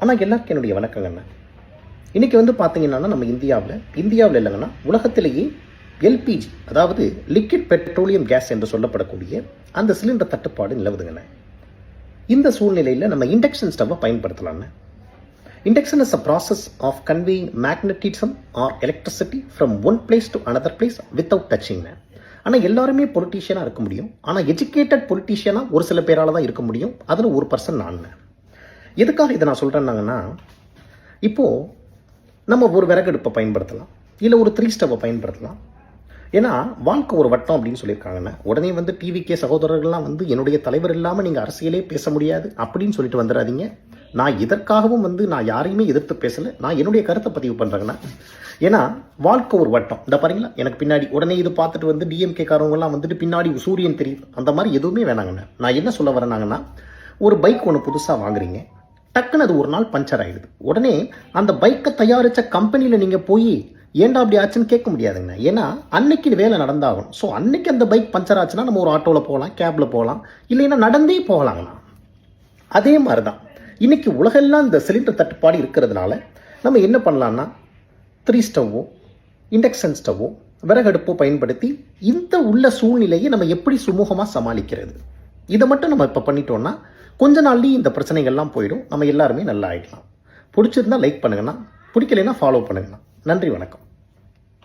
ஆனால் எல்லாருக்கும் என்னுடைய வணக்கங்கண்ணா. இன்றைக்கி வந்து பார்த்தீங்கன்னா நம்ம இந்தியாவில் இல்லைங்கன்னா உலகத்திலேயே எல்பிஜி, அதாவது லிக்விட் பெட்ரோலியம் கேஸ் என்று சொல்லப்படக்கூடிய அந்த சிலிண்டர் தட்டுப்பாடு நிலவுதுங்கண்ணே. இந்த சூழ்நிலையில் நம்ம இண்டக்ஷன் ஸ்டவ்வை பயன்படுத்தலாம்ண்ணே. Induction is a process of conveying magnetism or electricity from one place to another place without touching. ஆனால் எல்லாருமே பொலிட்டீஷியனாக இருக்க முடியும். ஆனால் எஜுகேட்டட் பொலிட்டீஷியனாக ஒரு சில பேரால் தான் இருக்க முடியும். அதில் ஒரு பர்சன் நான். எதுக்காக இதை நான் சொல்கிறேன்னாங்கன்னா, இப்போது நம்ம ஒரு விறகடுப்பை பயன்படுத்தலாம், இல்லை ஒரு 3 ஸ்டவ்வை பயன்படுத்தலாம். ஏன்னா வாழ்க்கை ஒரு வட்டம் அப்படின்னு சொல்லியிருக்காங்கண்ணே. உடனே வந்து டிவிகே சகோதரர்கள்லாம் வந்து என்னுடைய தலைவர் இல்லாமல் நீங்கள் அரசியலே பேச முடியாது அப்படின்னு சொல்லிட்டு வந்துடாதீங்க. நான் இதற்காகவும் வந்து நான் யாரையுமே எதிர்த்து பேசலை. நான் என்னுடைய கருத்தை பதிவு பண்ணுறேங்கண்ணா. ஏன்னா வாழ்க்கை ஒரு வட்டம். இந்த பாருங்களா, எனக்கு பின்னாடி உடனே இது பார்த்துட்டு வந்து டிஎம்கே காரவங்கலாம் வந்துட்டு பின்னாடி சூரியன் தெரியுது, அந்த மாதிரி எதுவுமே வேணாங்கண்ணா. நான் என்ன சொல்ல வரேனாங்கன்னா, ஒரு பைக் ஒன்று புதுசாக வாங்குறீங்க, டக்குன்னு அது ஒரு நாள் பஞ்சர் ஆகிடுது. உடனே அந்த பைக்கை தயாரித்த கம்பெனியில் நீங்கள் போய் ஏன்டா அப்படி ஆச்சுன்னு கேட்க முடியாதுங்க. ஏன்னா அன்னைக்கு வேலை நடந்தாகும். ஸோ அன்னைக்கு அந்த பைக் பஞ்சர் ஆச்சுன்னா நம்ம ஒரு ஆட்டோவில் போகலாம், கேபில் போகலாம், இல்லைன்னா நடந்தே போகலாங்கண்ணா. அதே மாதிரி தான் இன்னைக்கு உலகெல்லாம் இந்த சிலிண்டர் தட்டுப்பாடு இருக்கிறதுனால நம்ம என்ன பண்ணலான்னா, 3 ஸ்டவ்வோ, இண்டக்ஷன் ஸ்டவ்வோ, விறகடுப்போ பயன்படுத்தி இந்த உள்ள சூழ்நிலையை நம்ம எப்படி சுமூகமாக சமாளிக்கிறது, இதை மட்டும் நம்ம இப்போ பண்ணிட்டோம்னா கொஞ்ச நாள்லேயும் இந்த பிரச்சனைகள்லாம் போயிடும். நம்ம எல்லாருமே நல்லா ஆகிடலாம். பிடிச்சிருந்தா லைக் பண்ணுங்கண்ணா, பிடிக்கலைன்னா ஃபாலோ பண்ணுங்கண்ணா. நன்றி, வணக்கம்.